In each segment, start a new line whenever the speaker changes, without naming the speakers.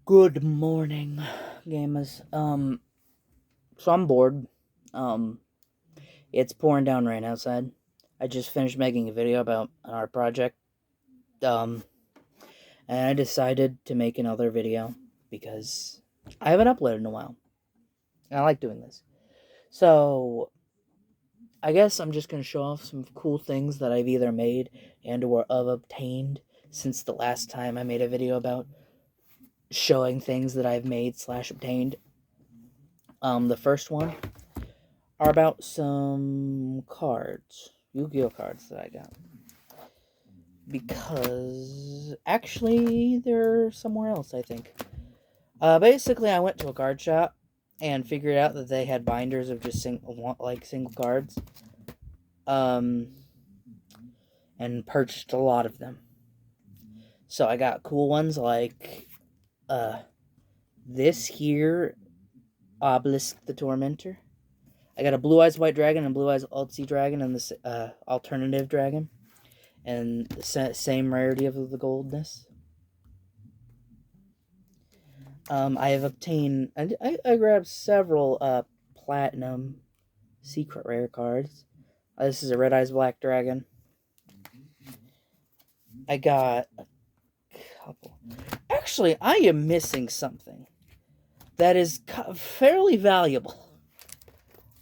Good morning, gamers. So I'm bored. Um, it's pouring down rain outside. I just finished making a video about an art project. Um, and I decided to make another video because I haven't uploaded in a while. And I like doing this. So I guess I'm just gonna show off some cool things that I've either made and or have obtained since the last time I made a video about showing things that I've made slash obtained. The first one are about some cards, Yu-Gi-Oh cards that I got. Because actually they're somewhere else, I think. Basically I went to a card shop and figured out that they had binders of just single cards. Um and purchased a lot of them. So I got cool ones like this here Obelisk the Tormentor. I got a Blue Eyes White Dragon and Blue Eyes Alt-C Dragon and this Alternative Dragon. And the same rarity of the goldness. I have obtained. I grabbed several platinum secret rare cards. This is a Red Eyes Black Dragon. I got a couple. Actually, I am missing something that is fairly valuable.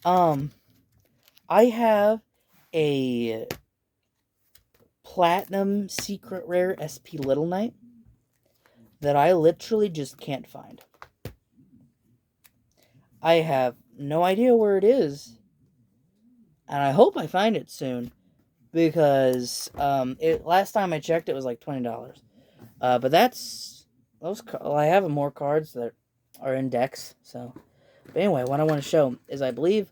I have a platinum secret rare SP Little Knight that I literally just can't find. I have no idea where it is, and I hope I find it soon because last time I checked it was like $20. But that's those. I have more cards that are in decks. So, but anyway, what I want to show is I believe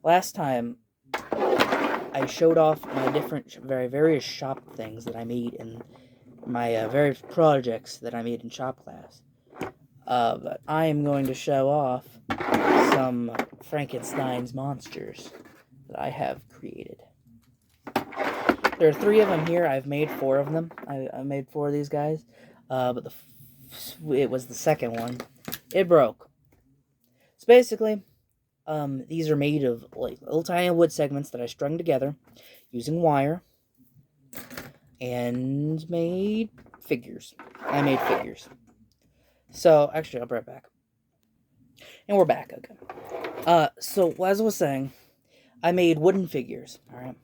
last time I showed off my different various shop things that I made in my various projects that I made in shop class. But I am going to show off some Frankenstein's monsters that I have created. There are 3 of them here. I've made 4 of them. I made 4 of these guys. But it was the second one. It broke. So basically, these are made of like little tiny wood segments that I strung together using wire and made figures. I made figures. So actually, I'll be right back. And we're back again. So as I was saying, I made wooden figures. All right.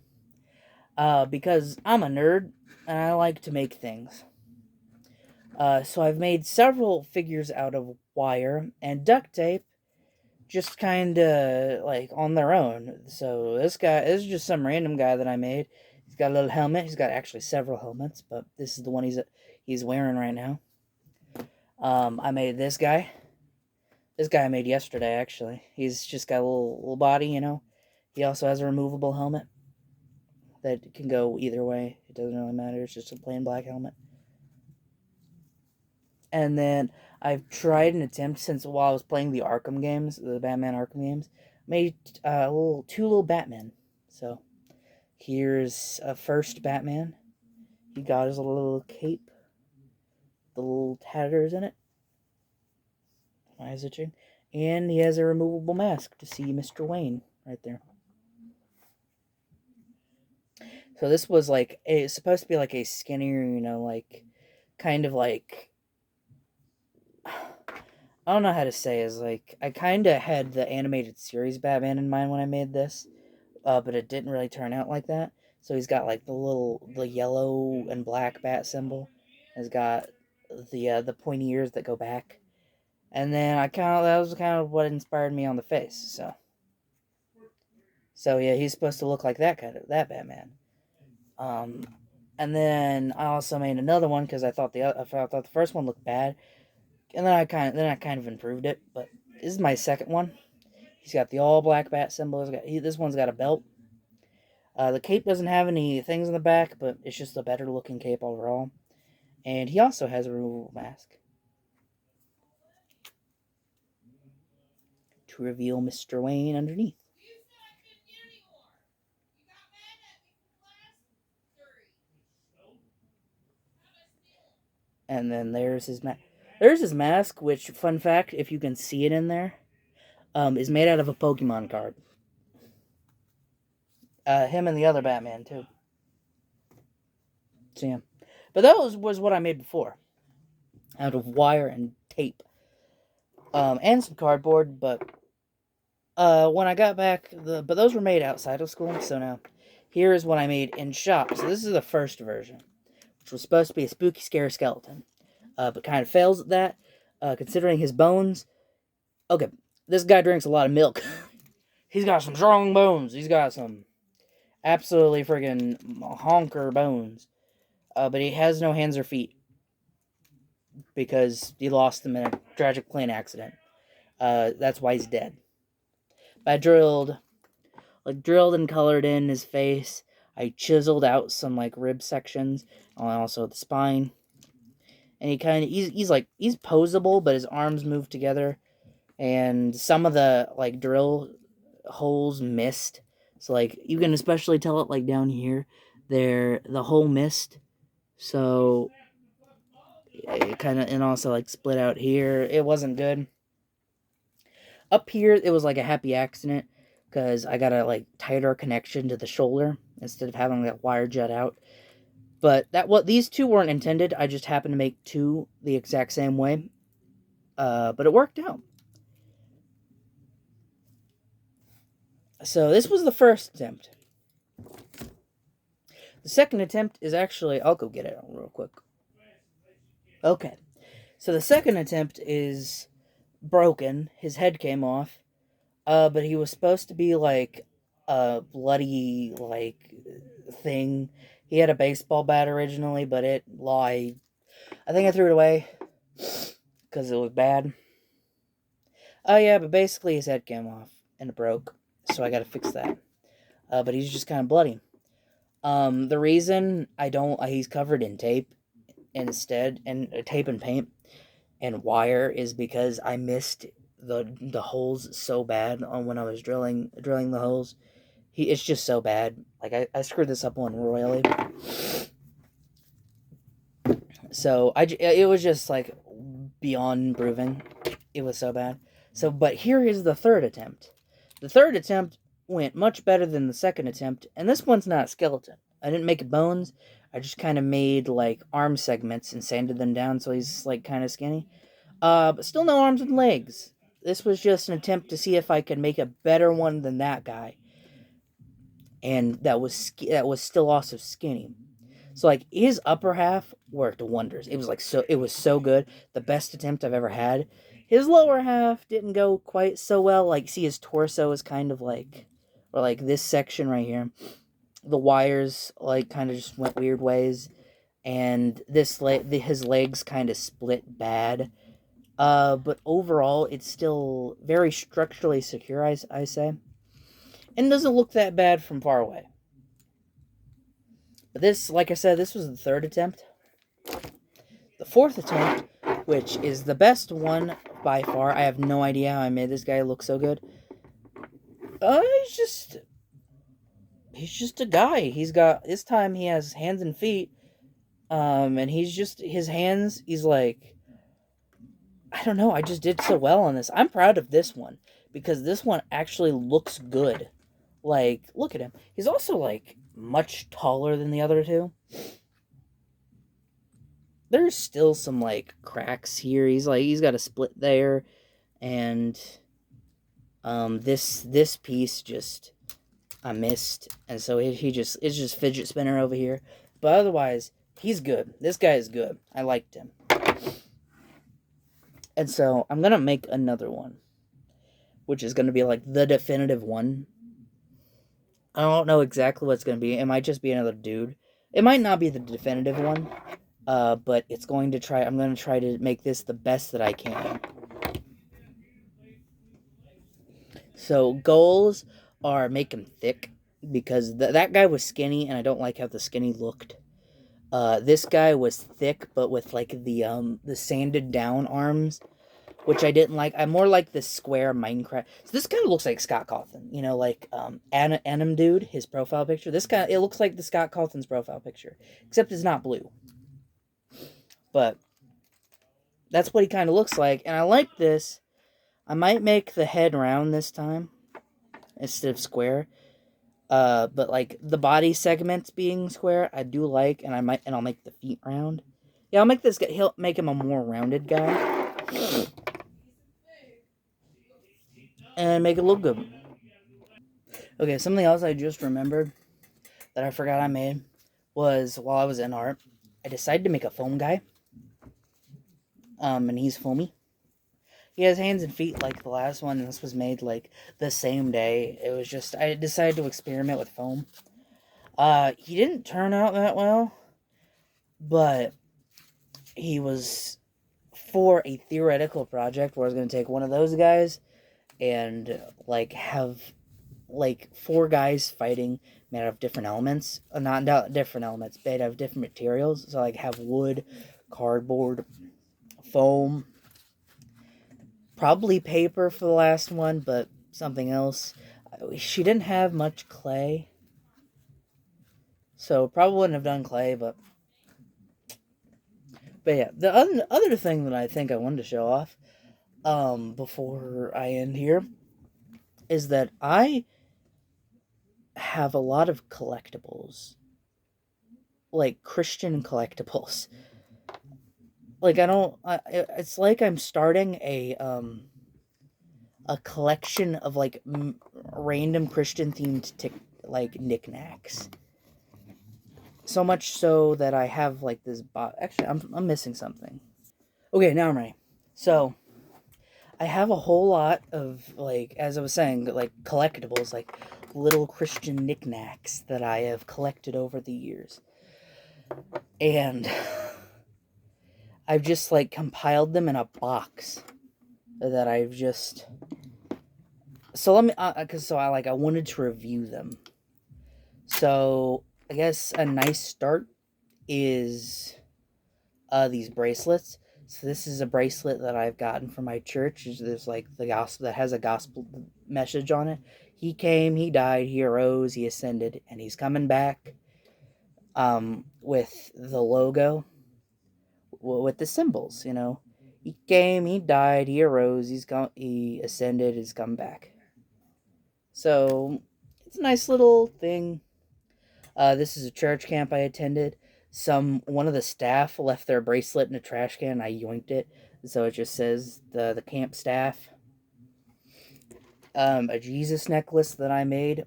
Because I'm a nerd and I like to make things. So I've made several figures out of wire and duct tape, just kind of like on their own. So this is just some random guy that I made. He's got a little helmet. He's got actually several helmets, but this is the one he's wearing right now. I made this guy. This guy I made yesterday, actually. He's just got a little body, you know. He also has a removable helmet that can go either way. It doesn't really matter. It's just a plain black helmet. And then I've tried an attempt since while I was playing the Arkham games, the Batman Arkham games, made two little Batmen. So here's a first Batman. He got his little cape, the little tatters in it. My eyes itching, and he has a removable mask to see Mr. Wayne right there. So this was like it's supposed to be like a skinnier, like kind of like I don't know how to say is like I kind of had the animated series Batman in mind when I made this, but it didn't really turn out like that. So he's got like the yellow and black bat symbol. He's got the pointy ears that go back, and then that was kind of what inspired me on the face. So yeah, he's supposed to look like that Batman. Um, and then I also made another one because I thought the first one looked bad, and then I kind of improved it. But this is my second one. He's got the all black bat symbol. This one's got a belt. The cape doesn't have any things in the back, but it's just a better looking cape overall. And he also has a removable mask to reveal Mr. Wayne underneath. And then there's his mask. There's his mask, which, fun fact, if you can see it in there, is made out of a Pokemon card. Him and the other Batman, too. So, yeah. But that was what I made before. Out of wire and tape. And some cardboard, but when I got back, but those were made outside of school, so now here is what I made in shop. So this is the first version, which was supposed to be a spooky, scary skeleton, but kind of fails at that, considering his bones. Okay, this guy drinks a lot of milk. He's got some strong bones. He's got some absolutely friggin' honker bones, but he has no hands or feet because he lost them in a tragic plane accident. That's why he's dead. I drilled and colored in his face. I chiseled out some rib sections, and also the spine. And he's posable, but his arms move together, and some of the drill holes missed. So you can especially tell it down here, the hole missed. So it kind of, and also split out here. It wasn't good. Up here, it was a happy accident because I got a tighter connection to the shoulder instead of having that wire jut out. But these two weren't intended. I just happened to make two the exact same way. But it worked out. So this was the first attempt. The second attempt is actually, I'll go get it real quick. Okay. So the second attempt is broken. His head came off. But he was supposed to be a bloody thing. He had a baseball bat originally, but I think I threw it away because it was bad. Oh yeah, but basically his head came off and it broke, so I got to fix that. But he's just kind of bloody. The reason he's covered in tape instead, and tape and paint and wire, is because I missed the holes so bad on when I was drilling the holes. It's just so bad. I screwed this up one royally. So it was just beyond improving. It was so bad. So, but here is the third attempt. The third attempt went much better than the second attempt, and this one's not a skeleton. I didn't make bones. I just kind of made arm segments and sanded them down so he's kind of skinny. But still no arms and legs. This was just an attempt to see if I could make a better one than that guy. And that was still also skinny. So his upper half worked wonders. It was so good. The best attempt I've ever had. His lower half didn't go quite so well. See, his torso is kind of or this section right here. The wires kind of just went weird ways, and his legs kind of split bad. But overall, it's still very structurally secure, I say. And doesn't look that bad from far away. But this, like I said, this was the third attempt. The fourth attempt, which is the best one by far. I have no idea how I made this guy look so good. He's just a guy. This time he has hands and feet. And his hands, he's I don't know, I just did so well on this. I'm proud of this one, because this one actually looks good. Look at him. He's also, much taller than the other two. There's still some, cracks here. He's got a split there, and, this piece just, I missed, and so it's just fidget spinner over here. But otherwise, he's good. This guy is good. I liked him. And so, I'm gonna make another one, which is gonna be, the definitive one. I don't know exactly what it's gonna be. It might just be another dude. It might not be the definitive one, but I'm gonna try to make this the best that I can. So, goals are make him thick, because that guy was skinny, and I don't like how the skinny looked. This guy was thick, but with the sanded down arms, which I didn't like. I more like the square Minecraft. So this kind of looks like Scott Cawthon, Anim Dude, his profile picture. It looks like the Scott Cawthon's profile picture, except it's not blue. But That's what he kind of looks like, and I like this. I might make the head round this time instead of square. But like the body segments being square, I do like, and I'll make the feet round. Yeah, I'll make this guy. He'll make him a more rounded guy, and make it look good. Okay, something else I just remembered that I forgot I made was while I was in art, I decided to make a foam guy. And he's foamy. He has hands and feet like the last one, and this was made like the same day. It was just I decided to experiment with foam. He didn't turn out that well, but he was for a theoretical project where I was going to take one of those guys and like have like 4 guys fighting made out of different elements, not different elements, made out of different materials. So like have wood, cardboard, foam, probably paper for the last one, but something else. She didn't have much clay, so probably wouldn't have done clay, but yeah, the other thing that I think I wanted to show off, before I end here, is that I have a lot of collectibles, like Christian collectibles. Like it's like I'm starting a collection of like random Christian themed like knickknacks. So much so that I have like this actually I'm missing something. Okay, now I'm ready. So I have a whole lot of like, as I was saying, like collectibles, like little Christian knickknacks that I have collected over the years. And I've just like compiled them in a box that I've just so let me cuz so I wanted to review them. So, I guess a nice start is these bracelets. So this is a bracelet that I've gotten from my church. There's like the gospel that has a gospel message on it. He came, he died, he arose, he ascended, and he's coming back. With the logo, with the symbols. He came, he died, he arose, he ascended, he's come back. So it's a nice little thing. This is a church camp I attended. One of the staff left their bracelet in a trash can. I yoinked it, so it just says the camp staff. A Jesus necklace that I made,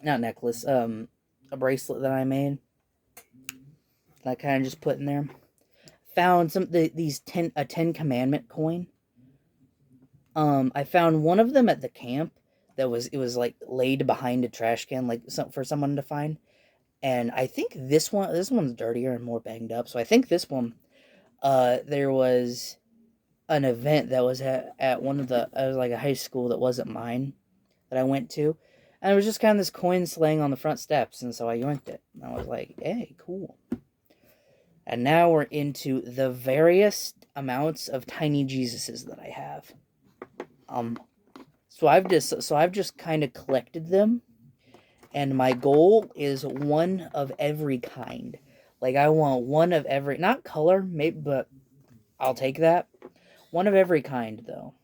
not necklace. A bracelet that I made. That I kind of just put in there. Found these 10 commandment coin. I found one of them at the camp it was like laid behind a trash can, like for someone to find. And I think this one's dirtier and more banged up. So I think this one, there was an event that was at one of the, it was like a high school that wasn't mine that I went to. And it was just kind of this coin laying on the front steps. And so I yoinked it. And I was like, hey, cool. And now we're into the various amounts of tiny Jesuses that I have. So I've just kind of collected them. And my goal is one of every kind. Like, I want one of every, not color, maybe, but I'll take that. One of every kind, though.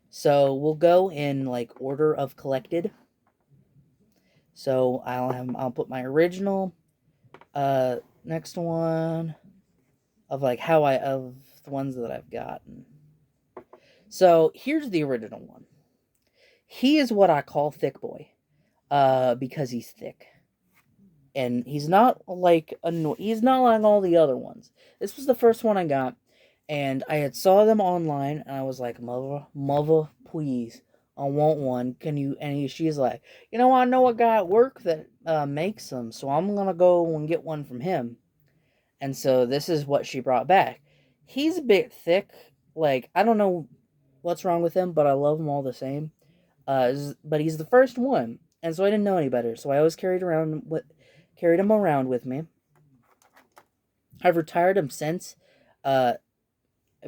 So we'll go in like order of collected. So I'll put my original, next one of like of the ones that I've gotten. So here's the original one. He is what I call Thick Boy. Because he's thick. And he's not like he's not like all the other ones. This was the first one I got, and I had saw them online, and I was like, mother, please, I want one. Can you? And she's like, I know a guy at work that makes them, so I'm gonna go and get one from him. And so this is what she brought back. He's a bit thick. Like, I don't know what's wrong with him, but I love him all the same. But he's the first one, and so I didn't know any better. So I always carried him around with me. I've retired him since,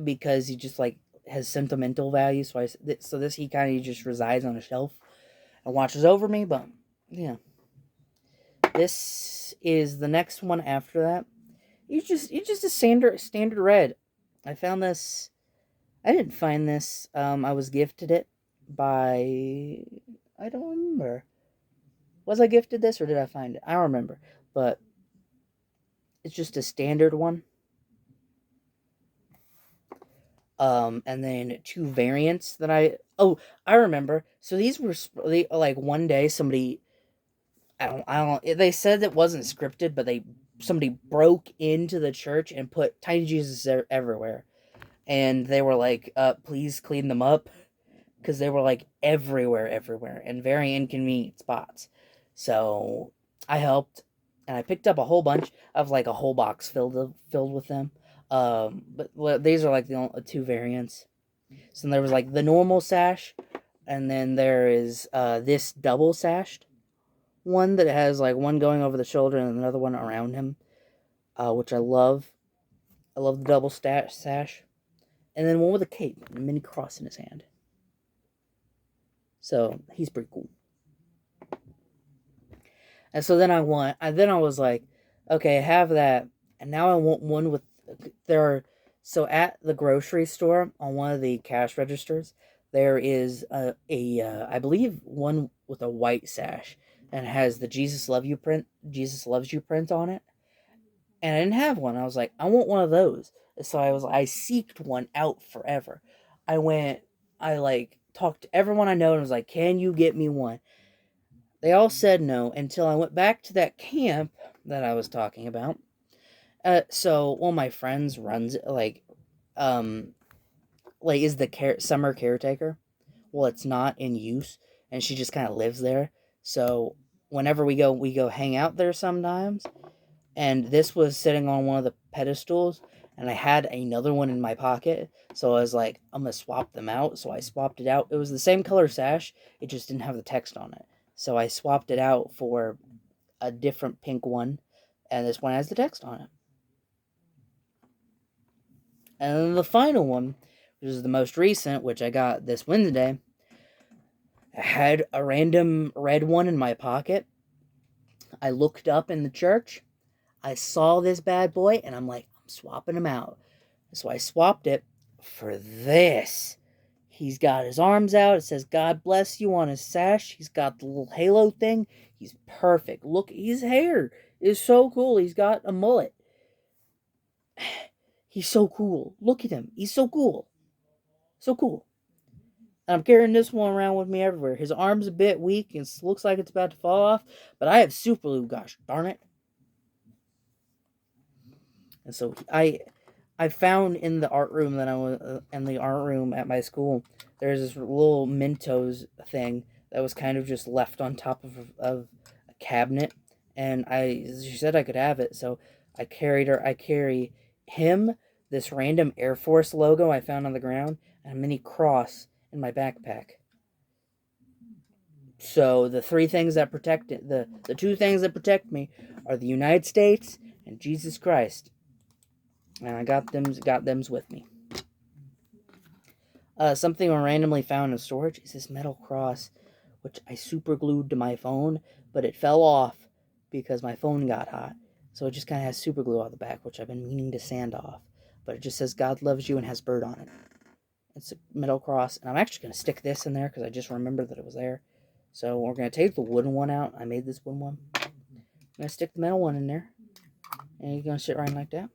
because he just like has sentimental value. So this he kind of just resides on a shelf and watches over me. But yeah, this is the next one after that. it's just a standard red. I found this. I didn't find this. I was gifted it by. I don't remember. Was I gifted this or did I find it? I don't remember. But it's just a standard one. And then two variants that I remember. So these were like one day somebody I don't they said it wasn't scripted, but somebody broke into the church and put tiny Jesus everywhere. And they were like, please clean them up because they were like everywhere in very inconvenient spots. So I helped and I picked up a whole bunch of like a whole box filled with them. But these are like the only two variants. So there was like the normal sash, and then there is this double sashed one that has like one going over the shoulder and another one around him, which I love. I love the double sash, and then one with a cape and a mini cross in his hand. So he's pretty cool. And so then I was like, okay, I have that, and now I want one with there are so at the grocery store on one of the cash registers there is a I believe one with a white sash and has the Jesus loves you print on it, and I didn't have one. I was like, I want one of those. So I seeked one out forever. I like talked to everyone I know and was like, can you get me one? They all said no until I went back to that camp that I was talking about. So one of my friends runs um, is the summer caretaker. Well, it's not in use, and she just kind of lives there. So whenever we go hang out there sometimes. And this was sitting on one of the pedestals, and I had another one in my pocket. So I was like, I'm gonna swap them out. So I swapped it out. It was the same color sash, it just didn't have the text on it. So I swapped it out for a different pink one, and this one has the text on it. And then the final one, which is the most recent, which I got this Wednesday, I had a random red one in my pocket. I looked up in the church. I saw this bad boy, and I'm like, I'm swapping him out. So I swapped it for this. He's got his arms out. It says, God bless you on his sash. He's got the little halo thing. He's perfect. Look, his hair is so cool. He's got a mullet. He's so cool. Look at him. He's so cool. So cool. And I'm carrying this one around with me everywhere. His arm's a bit weak and looks like it's about to fall off, but I have super glue, gosh darn it. And so I found in the art room that I was in the art room at my school, there's this little Mentos thing that was kind of just left on top of a cabinet, and she said I could have it, so I carry him, this random Air Force logo I found on the ground, and a mini cross in my backpack. So the three things that protect it, the two things that protect me are the United States and Jesus Christ. And I got them with me. Something I randomly found in storage is this metal cross, which I super glued to my phone, but it fell off because my phone got hot. So it just kind of has super glue on the back, which I've been meaning to sand off. But it just says God loves you and has bird on it. It's a metal cross, and I'm actually going to stick this in there because I just remembered that it was there. So we're going to take the wooden one out. I made this wooden one. I'm going to stick the metal one in there, and you're going to sit right like that.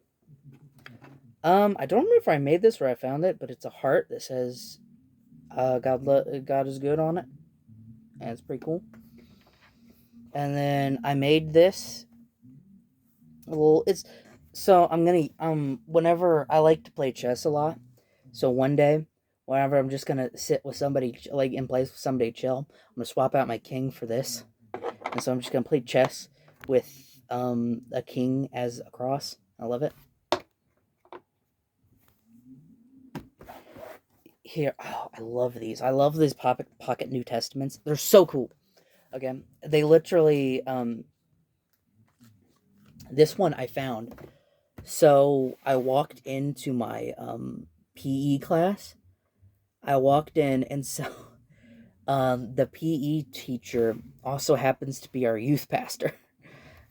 I don't remember if I made this or I found it, but it's a heart that says God is good on it, and it's pretty cool. And then I made this. Well, I'm gonna whenever I like to play chess a lot, so one day whenever I'm just gonna sit with somebody like in place with somebody chill, I'm gonna swap out my king for this, and so I'm just gonna play chess with a king as a cross. I love it. Here, oh, I love these. I love these pocket New Testaments. They're so cool. Again, they literally this one I found. So I walked into my PE class. I walked in, and so the PE teacher also happens to be our youth pastor,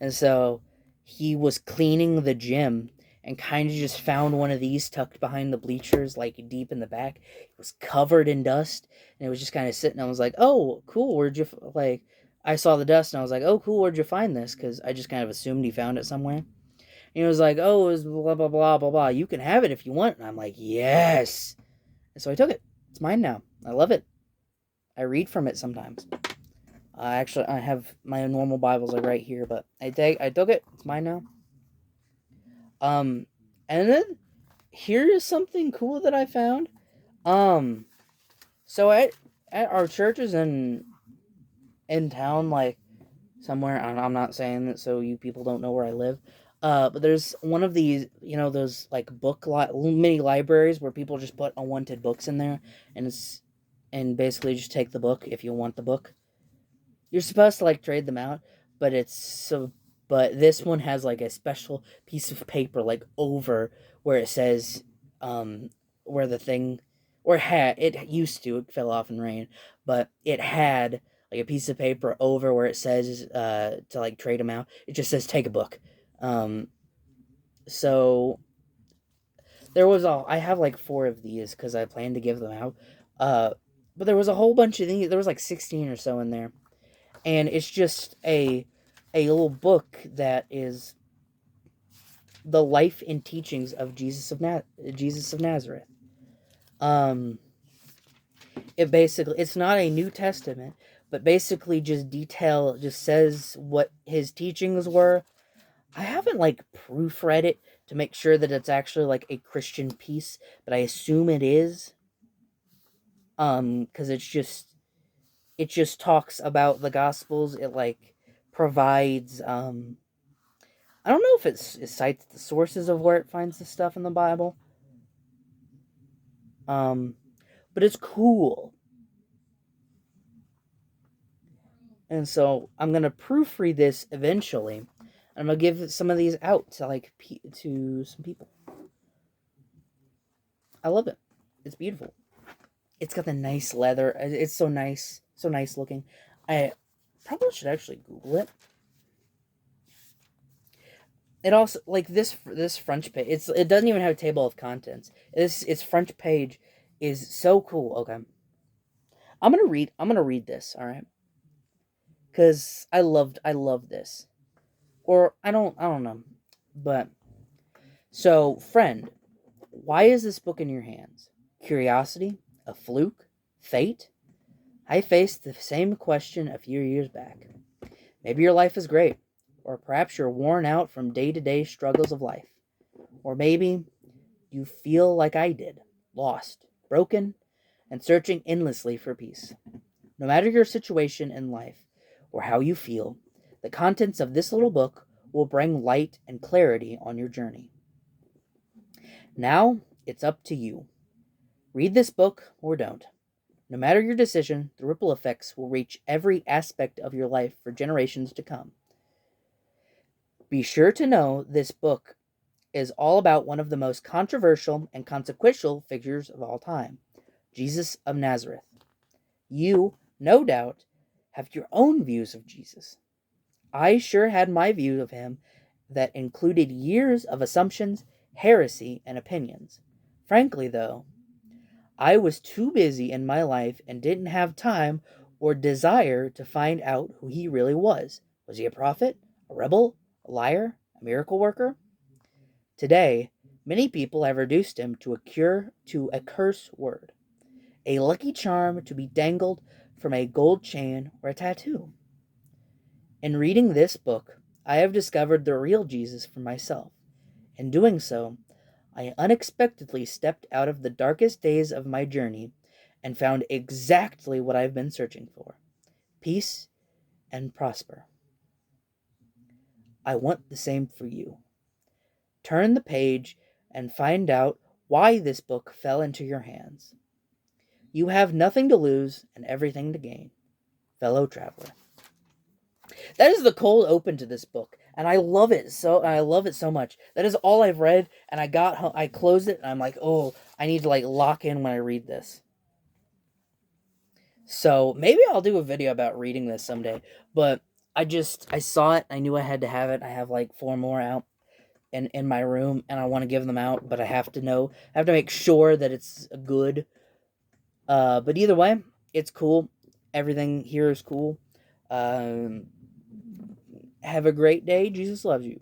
and so he was cleaning the gym, and kind of just found one of these tucked behind the bleachers, like deep in the back. It was covered in dust, and it was just kind of sitting. I was like, "Oh, cool. Where'd you like?" I saw the dust, and I was like, "Oh, cool. Where'd you find this?" Because I just kind of assumed he found it somewhere. And he was like, "Oh, it was blah blah blah blah blah. You can have it if you want." And I'm like, "Yes." And so I took it. It's mine now. I love it. I read from it sometimes. Actually, I have my normal Bibles like right here, but I took it. It's mine now. And then here is something cool that I found. So at our churches in town, like somewhere, I'm not saying that so you people don't know where I live. But there's one of these, those like mini libraries where people just put unwanted books in there, and basically just take the book if you want the book. You're supposed to like trade them out, but but this one has like a special piece of paper like over where it says where the thing or had it used to, it fell off in rain, but it had like a piece of paper over where it says to like trade them out. It just says take a book. So I have like 4 of these cuz I plan to give them out. But there was a whole bunch of these. There was like 16 or so in there. And it's just a little book that is the life and teachings of Jesus of Nazareth. Um, it's not a New Testament, but basically just says what his teachings were. I haven't like proofread it to make sure that it's actually like a Christian piece, but I assume it is. Because it just talks about the Gospels. It like provides I don't know if it cites the sources of where it finds the stuff in the Bible. But it's cool. And so I'm gonna proofread this eventually. And I'm gonna give some of these out to to some people. I love it. It's beautiful. It's got the nice leather. It's so nice looking. I probably should actually Google it. It also like this front page. It doesn't even have a table of contents. Its front page is so cool. Okay, I'm gonna read this. All right, because I love this. Or I don't know, but so friend, why is this book in your hands? Curiosity, a fluke, fate? I faced the same question a few years back. Maybe your life is great, or perhaps you're worn out from day-to-day struggles of life, or maybe you feel like I did, lost, broken, and searching endlessly for peace. No matter your situation in life or how you feel, the contents of this little book will bring light and clarity on your journey. Now, it's up to you. Read this book or don't. No matter your decision, the ripple effects will reach every aspect of your life for generations to come. Be sure to know this book is all about one of the most controversial and consequential figures of all time, Jesus of Nazareth. You, no doubt, have your own views of Jesus. I sure had my view of him that included years of assumptions, heresy, and opinions. Frankly, though, I was too busy in my life and didn't have time or desire to find out who he really was. Was he a prophet, a rebel, a liar, a miracle worker? Today, many people have reduced him to a curse word, a lucky charm to be dangled from a gold chain or a tattoo. In reading this book, I have discovered the real Jesus for myself. In doing so, I unexpectedly stepped out of the darkest days of my journey and found exactly what I've been searching for: peace and prosper. I want the same for you. Turn the page and find out why this book fell into your hands. You have nothing to lose and everything to gain, fellow traveler. That is the cold open to this book, and I love it so much. That is all I've read, and I closed it, and I'm like, oh, I need to like lock in when I read this. So maybe I'll do a video about reading this someday. But I saw it, I knew I had to have it. I have like 4 more out, in my room, and I want to give them out, but I have to make sure that it's good. But either way, it's cool. Everything here is cool. Um, have a great day. Jesus loves you.